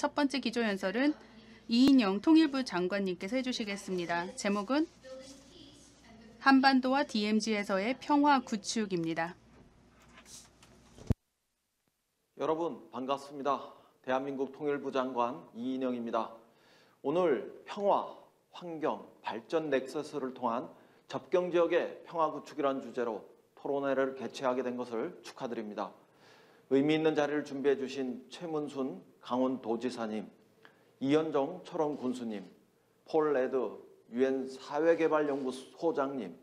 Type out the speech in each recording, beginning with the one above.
첫 번째 기조연설은 이인영 통일부 장관님께서 해주시겠습니다. 제목은 한반도와 DMZ에서의 평화 구축입니다. 여러분 반갑습니다. 대한민국 통일부 장관 이인영입니다. 오늘 평화, 환경, 발전 넥서스를 통한 접경지역의 평화 구축이라는 주제로 토론회를 개최하게 된 것을 축하드립니다. 의미 있는 자리를 준비해 주신 최문순 강원도지사님, 이현정 철원군수님, 폴 레드 UN 사회개발연구소 소장님,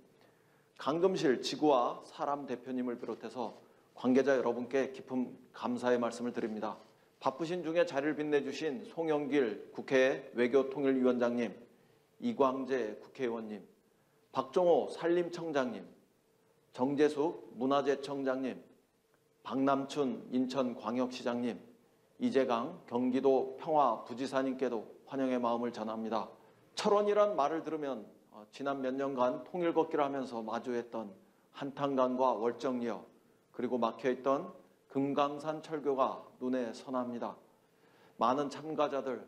강금실 지구와 사람 대표님을 비롯해서 관계자 여러분께 깊은 감사의 말씀을 드립니다. 바쁘신 중에 자리를 빛내주신 송영길 국회 외교통일위원장님, 이광재 국회의원님, 박종호 산림청장님, 정재숙 문화재청장님, 박남춘 인천광역시장님, 이재강 경기도 평화부지사님께도 환영의 마음을 전합니다. 철원이란 말을 들으면 지난 몇 년간 통일 걷기를 하면서 마주했던 한탄강과 월정리역, 그리고 막혀있던 금강산 철교가 눈에 선합니다. 많은 참가자들,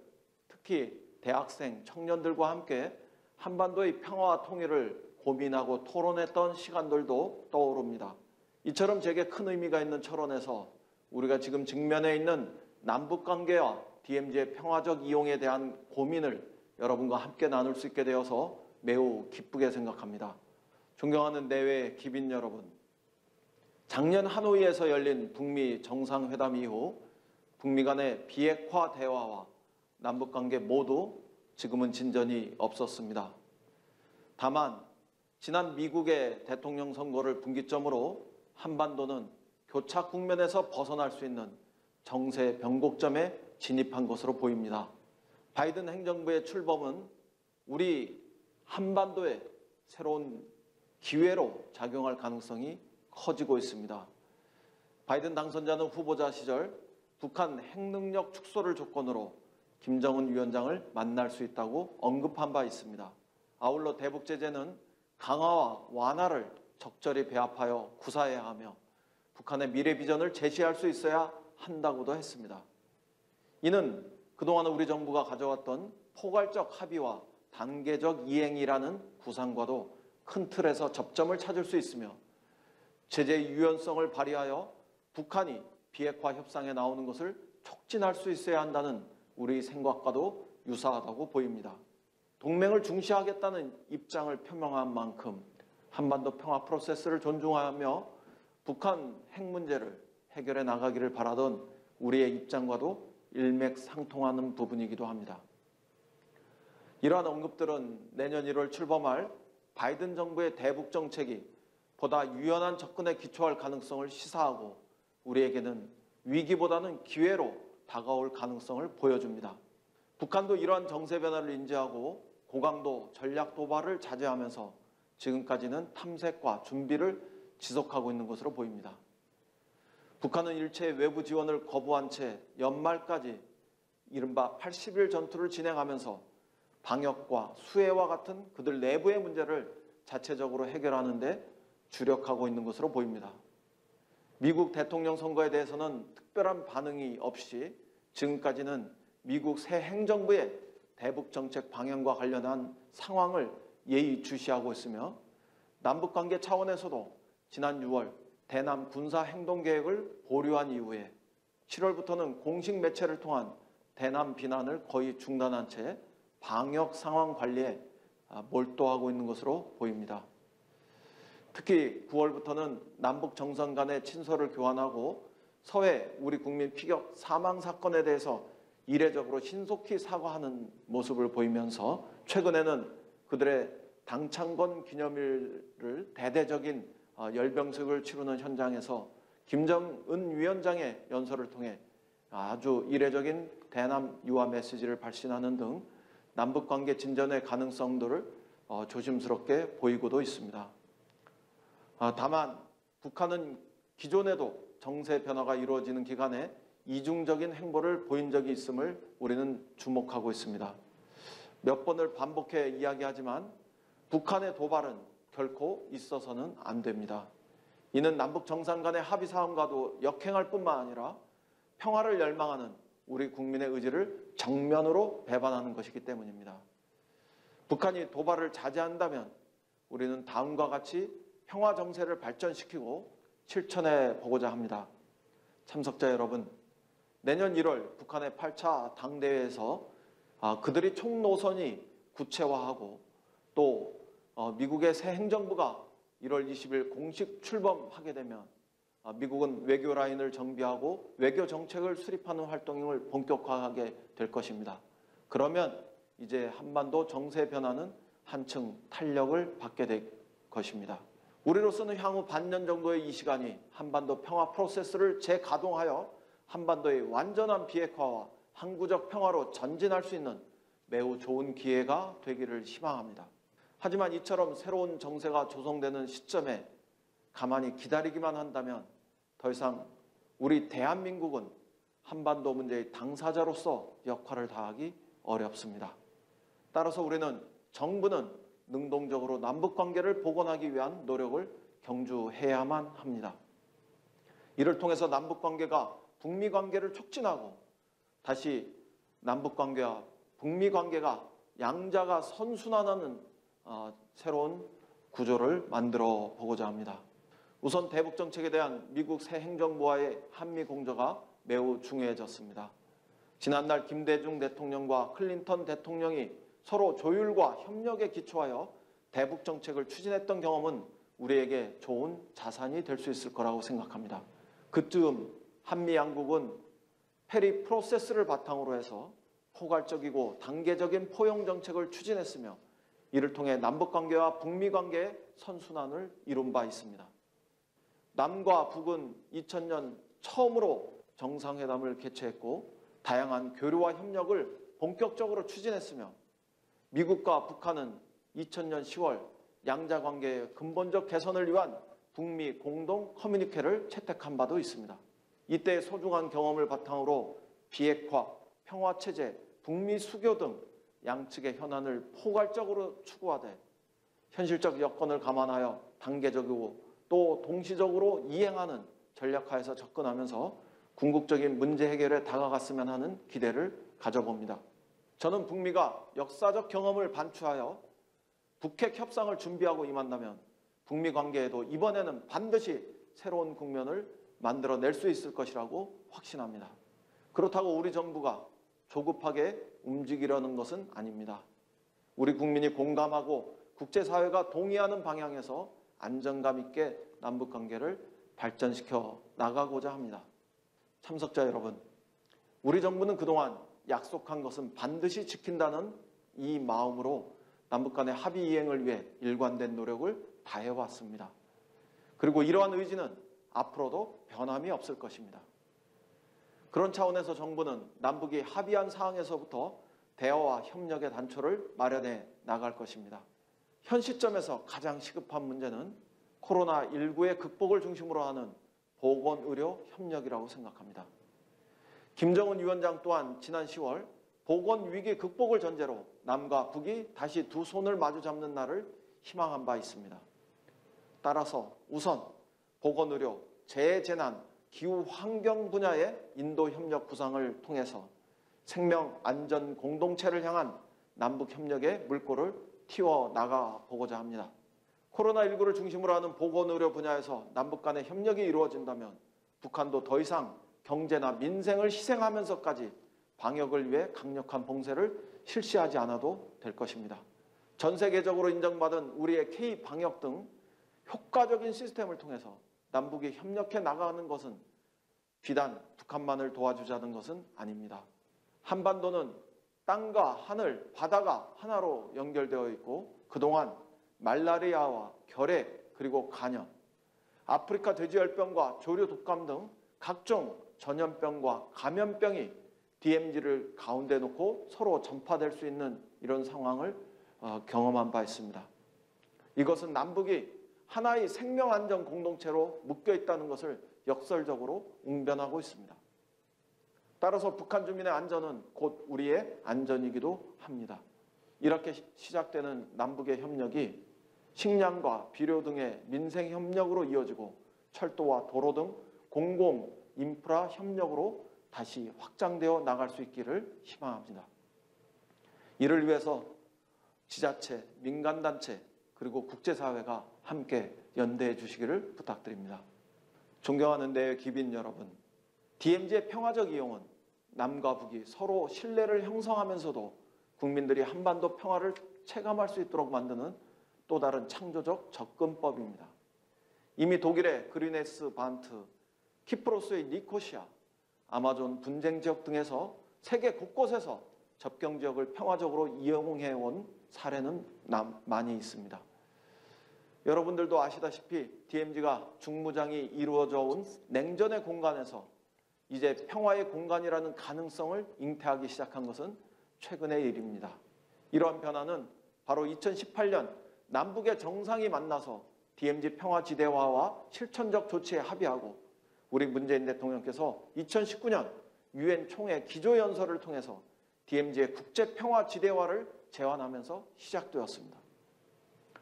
특히 대학생, 청년들과 함께 한반도의 평화와 통일을 고민하고 토론했던 시간들도 떠오릅니다. 이처럼 제게 큰 의미가 있는 철원에서 우리가 지금 직면해 있는 남북관계와 DMZ의 평화적 이용에 대한 고민을 여러분과 함께 나눌 수 있게 되어서 매우 기쁘게 생각합니다. 존경하는 내외 기빈 여러분, 작년 하노이에서 열린 북미 정상회담 이후 북미 간의 비핵화 대화와 남북관계 모두 지금은 진전이 없었습니다. 다만 지난 미국의 대통령 선거를 분기점으로 한반도는 교착 국면에서 벗어날 수 있는 정세 변곡점에 진입한 것으로 보입니다. 바이든 행정부의 출범은 우리 한반도에 새로운 기회로 작용할 가능성이 커지고 있습니다. 바이든 당선자는 후보자 시절 북한 핵능력 축소를 조건으로 김정은 위원장을 만날 수 있다고 언급한 바 있습니다. 아울러 대북 제재는 강화와 완화를 적절히 배합하여 구사해야 하며 북한의 미래 비전을 제시할 수 있어야 한다고도 했습니다. 이는 그동안 우리 정부가 가져왔던 포괄적 합의와 단계적 이행이라는 구상과도 큰 틀에서 접점을 찾을 수 있으며 제재의 유연성을 발휘하여 북한이 비핵화 협상에 나오는 것을 촉진할 수 있어야 한다는 우리 생각과도 유사하다고 보입니다. 동맹을 중시하겠다는 입장을 표명한 만큼 한반도 평화 프로세스를 존중하며 북한 핵 문제를 해결해 나가기를 바라던 우리의 입장과도 일맥상통하는 부분이기도 합니다. 이러한 언급들은 내년 1월 출범할 바이든 정부의 대북 정책이 보다 유연한 접근에 기초할 가능성을 시사하고 우리에게는 위기보다는 기회로 다가올 가능성을 보여줍니다. 북한도 이러한 정세 변화를 인지하고 고강도 전략 도발을 자제하면서 지금까지는 탐색과 준비를 지속하고 있는 것으로 보입니다. 북한은 일체의 외부 지원을 거부한 채 연말까지 이른바 80일 전투를 진행하면서 방역과 수해와 같은 그들 내부의 문제를 자체적으로 해결하는 데 주력하고 있는 것으로 보입니다. 미국 대통령 선거에 대해서는 특별한 반응이 없이 지금까지는 미국 새 행정부의 대북 정책 방향과 관련한 상황을 예의주시하고 있으며 남북관계 차원에서도 지난 6월 대남 군사행동계획을 보류한 이후에 7월부터는 공식 매체를 통한 대남 비난을 거의 중단한 채 방역 상황 관리에 몰두하고 있는 것으로 보입니다. 특히 9월부터는 남북 정상 간의 친서를 교환하고 서해 우리 국민 피격 사망 사건에 대해서 이례적으로 신속히 사과하는 모습을 보이면서 최근에는 그들의 당창건 기념일을 대대적인 열병식을 치르는 현장에서 김정은 위원장의 연설을 통해 아주 이례적인 대남 유화 메시지를 발신하는 등 남북관계 진전의 가능성들을 조심스럽게 보이고도 있습니다. 다만 북한은 기존에도 정세 변화가 이루어지는 기간에 이중적인 행보를 보인 적이 있음을 우리는 주목하고 있습니다. 몇 번을 반복해 이야기하지만 북한의 도발은 결코 있어서는 안 됩니다. 이는 남북 정상 간의 합의 사항과도 역행할 뿐만 아니라 평화를 열망하는 우리 국민의 의지를 정면으로 배반하는 것이기 때문입니다. 북한이 도발을 자제한다면 우리는 다음과 같이 평화 정세를 발전시키고 실천해 보고자 합니다. 참석자 여러분, 내년 1월 북한의 8차 당대회에서 그들이 총노선이 구체화하고 또 미국의 새 행정부가 1월 20일 공식 출범하게 되면 미국은 외교 라인을 정비하고 외교 정책을 수립하는 활동을 본격화하게 될 것입니다. 그러면 이제 한반도 정세 변화는 한층 탄력을 받게 될 것입니다. 우리로서는 향후 반년 정도의 이 시간이 한반도 평화 프로세스를 재가동하여 한반도의 완전한 비핵화와 항구적 평화로 전진할 수 있는 매우 좋은 기회가 되기를 희망합니다. 하지만 이처럼 새로운 정세가 조성되는 시점에 가만히 기다리기만 한다면 더 이상 우리 대한민국은 한반도 문제의 당사자로서 역할을 다하기 어렵습니다. 따라서 우리는 정부는 능동적으로 남북관계를 복원하기 위한 노력을 경주해야만 합니다. 이를 통해서 남북관계가 북미관계를 촉진하고 다시 남북관계와 북미관계가 양자가 선순환하는 새로운 구조를 만들어 보고자 합니다. 우선 대북 정책에 대한 미국 새 행정부와의 한미 공조가 매우 중요해졌습니다. 지난날 김대중 대통령과 클린턴 대통령이 서로 조율과 협력에 기초하여 대북 정책을 추진했던 경험은 우리에게 좋은 자산이 될 수 있을 거라고 생각합니다. 그쯤 한미 양국은 페리 프로세스를 바탕으로 해서 포괄적이고 단계적인 포용 정책을 추진했으며 이를 통해 남북관계와 북미관계의 선순환을 이룬 바 있습니다. 남과 북은 2000년 처음으로 정상회담을 개최했고 다양한 교류와 협력을 본격적으로 추진했으며 미국과 북한은 2000년 10월 양자관계의 근본적 개선을 위한 북미 공동 커뮤니케를 채택한 바도 있습니다. 이때의 소중한 경험을 바탕으로 비핵화, 평화체제, 북미 수교 등 양측의 현안을 포괄적으로 추구하되 현실적 여건을 감안하여 단계적이고 또 동시적으로 이행하는 전략화에서 접근하면서 궁극적인 문제 해결에 다가갔으면 하는 기대를 가져봅니다. 저는 북미가 역사적 경험을 반추하여 북핵 협상을 준비하고 임한다면 북미 관계에도 이번에는 반드시 새로운 국면을 만들어낼 수 있을 것이라고 확신합니다. 그렇다고 우리 정부가 조급하게 움직이려는 것은 아닙니다. 우리 국민이 공감하고 국제사회가 동의하는 방향에서 안정감 있게 남북관계를 발전시켜 나가고자 합니다. 참석자 여러분, 우리 정부는 그동안 약속한 것은 반드시 지킨다는 이 마음으로 남북 간의 합의 이행을 위해 일관된 노력을 다해왔습니다. 그리고 이러한 의지는 앞으로도 변함이 없을 것입니다. 그런 차원에서 정부는 남북이 합의한 사항에서부터 대화와 협력의 단초를 마련해 나갈 것입니다. 현 시점에서 가장 시급한 문제는 코로나19의 극복을 중심으로 하는 보건의료 협력이라고 생각합니다. 김정은 위원장 또한 지난 10월 보건위기 극복을 전제로 남과 북이 다시 두 손을 마주 잡는 날을 희망한 바 있습니다. 따라서 우선 보건의료, 재해재난, 기후환경 분야의 인도협력 구상을 통해서 생명안전 공동체를 향한 남북협력의 물꼬를 틔워나가 보고자 합니다. 코로나19를 중심으로 하는 보건의료 분야에서 남북 간의 협력이 이루어진다면 북한도 더 이상 경제나 민생을 희생하면서까지 방역을 위해 강력한 봉쇄를 실시하지 않아도 될 것입니다. 전 세계적으로 인정받은 우리의 K-방역 등 효과적인 시스템을 통해서 남북이 협력해 나가는 것은 비단 북한만을 도와주자는 것은 아닙니다. 한반도는 땅과 하늘, 바다가 하나로 연결되어 있고 그동안 말라리아와 결핵 그리고 간염, 아프리카 돼지열병과 조류 독감 등 각종 전염병과 감염병이 DMZ를 가운데 놓고 서로 전파될 수 있는 이런 상황을 경험한 바 있습니다. 이것은 남북이 하나의 생명안전 공동체로 묶여 있다는 것을 역설적으로 웅변하고 있습니다. 따라서 북한 주민의 안전은 곧 우리의 안전이기도 합니다. 이렇게 시작되는 남북의 협력이 식량과 비료 등의 민생 협력으로 이어지고 철도와 도로 등 공공 인프라 협력으로 다시 확장되어 나갈 수 있기를 희망합니다. 이를 위해서 지자체, 민간단체 그리고 국제사회가 함께 연대해 주시기를 부탁드립니다. 존경하는 내 기빈 여러분, DMZ의 평화적 이용은 남과 북이 서로 신뢰를 형성하면서도 국민들이 한반도 평화를 체감할 수 있도록 만드는 또 다른 창조적 접근법입니다. 이미 독일의 그리네스 반트, 키프로스의 니코시아, 아마존 분쟁 지역 등에서 세계 곳곳에서 접경 지역을 평화적으로 이용해온 사례는 많이 있습니다. 여러분들도 아시다시피 DMZ가 중무장이 이루어져 온 냉전의 공간에서 이제 평화의 공간이라는 가능성을 잉태하기 시작한 것은 최근의 일입니다. 이러한 변화는 바로 2018년 남북의 정상이 만나서 DMZ 평화지대화와 실천적 조치에 합의하고 우리 문재인 대통령께서 2019년 UN 총회 기조연설을 통해서 DMZ의 국제평화지대화를 제안하면서 시작되었습니다.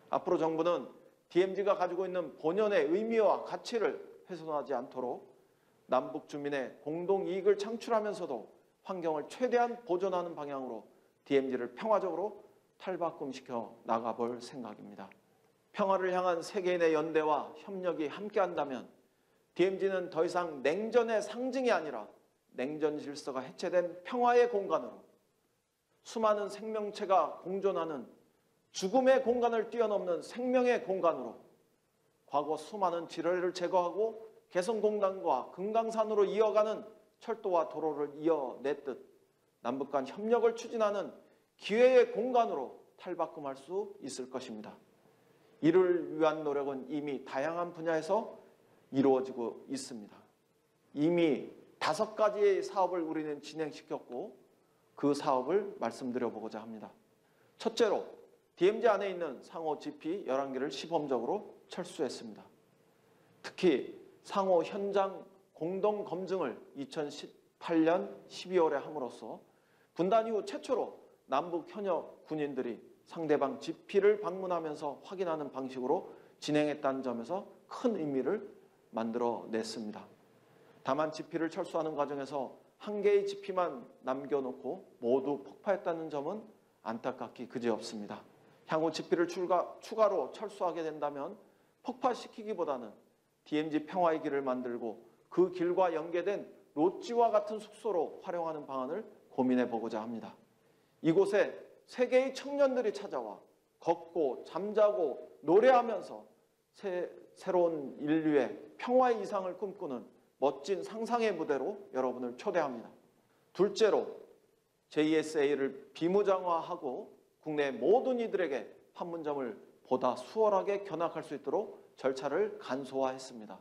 앞으로 정부는 DMZ가 가지고 있는 본연의 의미와 가치를 훼손하지 않도록 남북 주민의 공동이익을 창출하면서도 환경을 최대한 보존하는 방향으로 DMZ를 평화적으로 탈바꿈시켜 나가볼 생각입니다. 평화를 향한 세계인의 연대와 협력이 함께한다면 DMZ는 더 이상 냉전의 상징이 아니라 냉전 질서가 해체된 평화의 공간으로 수많은 생명체가 공존하는 죽음의 공간을 뛰어넘는 생명의 공간으로 과거 수많은 지뢰를 제거하고 개성공단과 금강산으로 이어가는 철도와 도로를 이어냈듯 남북 간 협력을 추진하는 기회의 공간으로 탈바꿈할 수 있을 것입니다. 이를 위한 노력은 이미 다양한 분야에서 이루어지고 있습니다. 이미 5가지의 사업을 우리는 진행시켰고 그 사업을 말씀드려보고자 합니다. 첫째로 DMZ 안에 있는 상호 GP 11개를 시범적으로 철수했습니다. 특히 상호 현장 공동 검증을 2018년 12월에 함으로써 분단 이후 최초로 남북 현역 군인들이 상대방 GP를 방문하면서 확인하는 방식으로 진행했다는 점에서 큰 의미를 만들어냈습니다. 다만 GP를 철수하는 과정에서 한 개의 GP만 남겨놓고 모두 폭파했다는 점은 안타깝기 그지없습니다. 향후 GP를 추가로 철수하게 된다면 폭파시키기보다는 DMZ 평화의 길을 만들고 그 길과 연계된 롯지와 같은 숙소로 활용하는 방안을 고민해 보고자 합니다. 이곳에 세계의 청년들이 찾아와 걷고 잠자고 노래하면서 새로운 인류의 평화의 이상을 꿈꾸는 멋진 상상의 무대로 여러분을 초대합니다. 둘째로 JSA를 비무장화하고 국내 모든 이들에게 판문점을 보다 수월하게 견학할 수 있도록 절차를 간소화했습니다.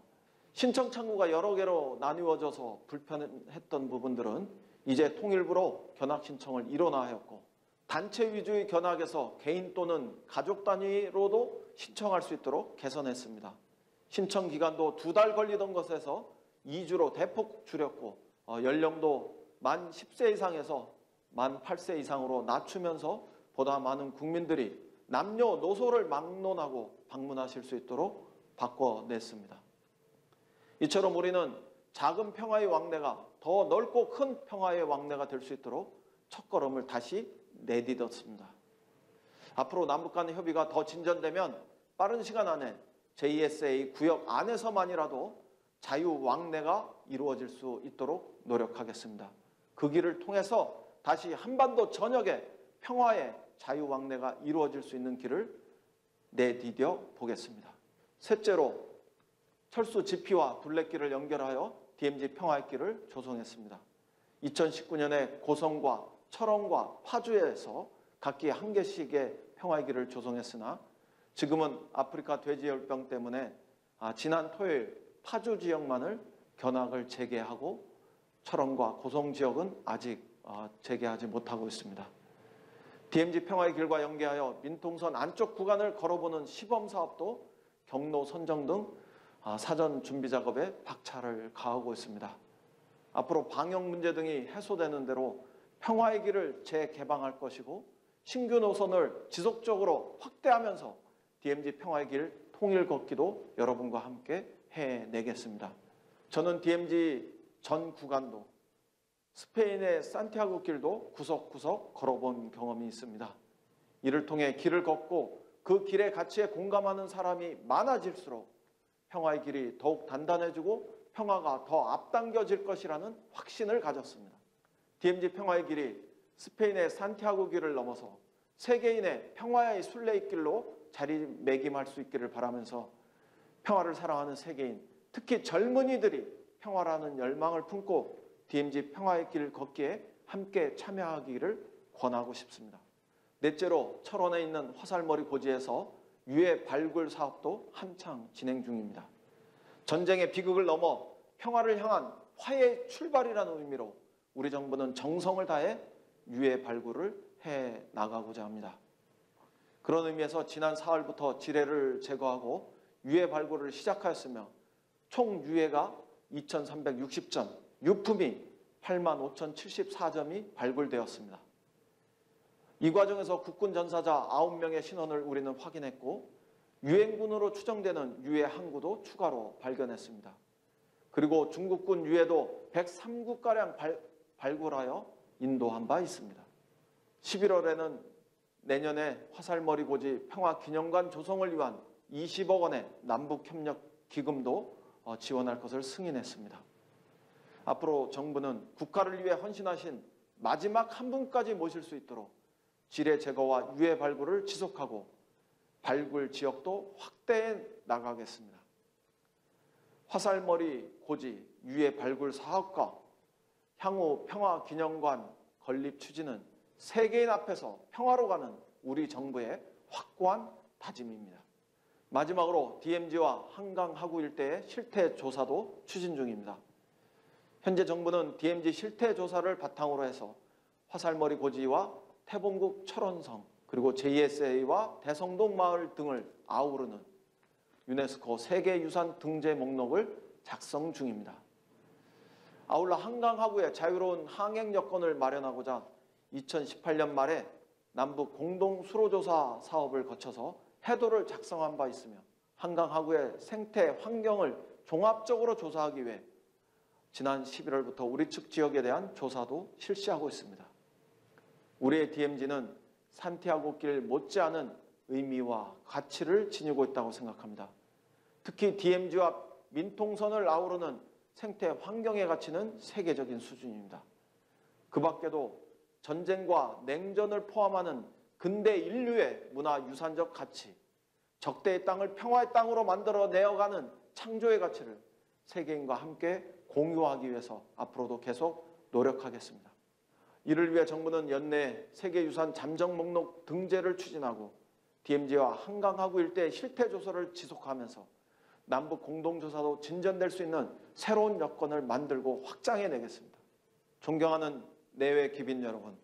신청 창구가 여러 개로 나뉘어져서 불편했던 부분들은 이제 통일부로 견학 신청을 일원화하였고 단체 위주의 견학에서 개인 또는 가족 단위로도 신청할 수 있도록 개선했습니다. 신청 기간도 2달 걸리던 것에서 2주로 대폭 줄였고 연령도 만 10세 이상에서 만 8세 이상으로 낮추면서 보다 많은 국민들이 남녀노소를 막론하고 방문하실 수 있도록 바꿔냈습니다. 이처럼 우리는 작은 평화의 왕래가 더 넓고 큰 평화의 왕래가 될 수 있도록 첫걸음을 다시 내딛었습니다. 앞으로 남북 간의 협의가 더 진전되면 빠른 시간 안에 JSA 구역 안에서만이라도 자유왕래가 이루어질 수 있도록 노력하겠습니다. 그 길을 통해서 다시 한반도 전역에 평화의 자유왕래가 이루어질 수 있는 길을 내디뎌 보겠습니다. 셋째로 철수 GP와 둘레길을 연결하여 DMZ 평화의 길을 조성했습니다. 2019년에 고성과 철원과 파주에서 각기 한 개씩의 평화의 길을 조성했으나 지금은 아프리카 돼지열병 때문에 지난 토요일 파주 지역만을 견학을 재개하고 철원과 고성 지역은 아직 재개하지 못하고 있습니다. DMZ 평화의 길과 연계하여 민통선 안쪽 구간을 걸어보는 시범사업도 경로 선정 등 사전 준비 작업에 박차를 가하고 있습니다. 앞으로 방역 문제 등이 해소되는 대로 평화의 길을 재개방할 것이고 신규 노선을 지속적으로 확대하면서 DMZ 평화의 길 통일 걷기도 여러분과 함께 해내겠습니다. 저는 DMZ 전 구간도 스페인의 산티아고 길도 구석구석 걸어본 경험이 있습니다. 이를 통해 길을 걷고 그 길의 가치에 공감하는 사람이 많아질수록 평화의 길이 더욱 단단해지고 평화가 더 앞당겨질 것이라는 확신을 가졌습니다. DMZ 평화의 길이 스페인의 산티아고 길을 넘어서 세계인의 평화의 순례길로 자리매김할 수 있기를 바라면서 평화를 사랑하는 세계인, 특히 젊은이들이 평화라는 열망을 품고 DMZ 평화의 길을 걷기에 함께 참여하기를 권하고 싶습니다. 넷째로 철원에 있는 화살머리 고지에서 유해 발굴 사업도 한창 진행 중입니다. 전쟁의 비극을 넘어 평화를 향한 화해의 출발이라는 의미로 우리 정부는 정성을 다해 유해 발굴을 해 나가고자 합니다. 그런 의미에서 지난 4월부터 지뢰를 제거하고 유해 발굴을 시작하였으며 총 유해가 2,360점, 유품이 85,074점이 발굴되었습니다. 이 과정에서 국군 전사자 9명의 신원을 우리는 확인했고 유해군으로 추정되는 유해 항구도 추가로 발견했습니다. 그리고 중국군 유해도 103구가량 발굴하여 인도한 바 있습니다. 11월에는 내년에 화살머리 고지 평화기념관 조성을 위한 20억 원의 남북협력기금도 지원할 것을 승인했습니다. 앞으로 정부는 국가를 위해 헌신하신 마지막 한 분까지 모실 수 있도록 지뢰 제거와 유해 발굴을 지속하고 발굴 지역도 확대해 나가겠습니다. 화살머리 고지 유해 발굴 사업과 향후 평화기념관 건립 추진은 세계인 앞에서 평화로 가는 우리 정부의 확고한 다짐입니다. 마지막으로 DMZ와 한강 하구 일대의 실태 조사도 추진 중입니다. 현재 정부는 DMZ 실태 조사를 바탕으로 해서 화살머리 고지와 태봉국 철원성 그리고 JSA와 대성동 마을 등을 아우르는 유네스코 세계유산 등재 목록을 작성 중입니다. 아울러 한강 하구의 자유로운 항행 여건을 마련하고자 2018년 말에 남북 공동 수로조사 사업을 거쳐서 해도를 작성한 바 있으며 한강 하구의 생태 환경을 종합적으로 조사하기 위해 지난 11월부터 우리 측 지역에 대한 조사도 실시하고 있습니다. 우리의 DMZ는 산티아고 길 못지않은 의미와 가치를 지니고 있다고 생각합니다. 특히 DMZ와 민통선을 아우르는 생태 환경의 가치는 세계적인 수준입니다. 그 밖에도 전쟁과 냉전을 포함하는 근대 인류의 문화유산적 가치, 적대의 땅을 평화의 땅으로 만들어 내어가는 창조의 가치를 세계인과 함께 공유하기 위해서 앞으로도 계속 노력하겠습니다. 이를 위해 정부는 연내 세계유산 잠정 목록 등재를 추진하고 DMZ와 한강하구 일대의 실태 조사를 지속하면서 남북 공동조사도 진전될 수 있는 새로운 여건을 만들고 확장해 내겠습니다. 존경하는 내외 귀빈 여러분,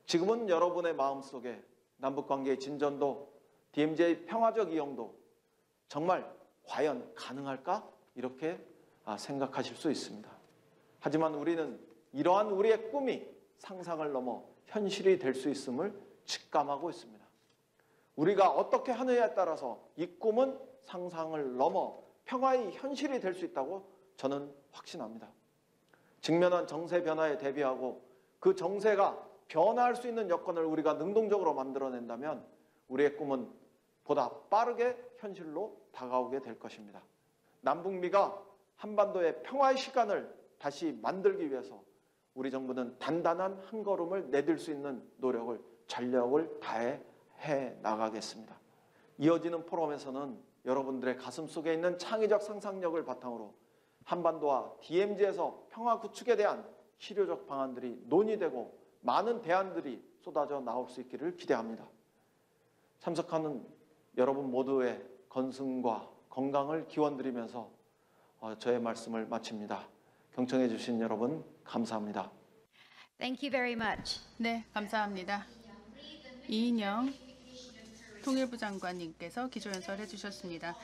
지금은 여러분의 마음속에 남북관계의 진전도 DMZ의 평화적 이용도 정말 과연 가능할까? 이렇게 생각하실 수 있습니다. 하지만 우리는 이러한 우리의 꿈이 상상을 넘어 현실이 될 수 있음을 직감하고 있습니다. 우리가 어떻게 하느냐에 따라서 이 꿈은 상상을 넘어 평화의 현실이 될 수 있다고 저는 확신합니다. 직면한 정세 변화에 대비하고 그 정세가 변화할 수 있는 여건을 우리가 능동적으로 만들어낸다면 우리의 꿈은 보다 빠르게 현실로 다가오게 될 것입니다. 남북미가 한반도의 평화의 시간을 다시 만들기 위해서 우리 정부는 단단한 한 걸음을 내딜 수 있는 노력을 전력을 다해 나가겠습니다. 이어지는 포럼에서는 여러분들의 가슴 속에 있는 창의적 상상력을 바탕으로 한반도와 DMZ에서 평화 구축에 대한 실효적 방안들이 논의되고 많은 대안들이 쏟아져 나올 수 있기를 기대합니다. 참석하는 여러분 모두의 건승과 건강을 기원드리면서 저의 말씀을 마칩니다. 경청해 주신 여러분 감사합니다. Thank you very much. 네, 감사합니다. 이인영 통일부 장관님께서 기조연설 해주셨습니다.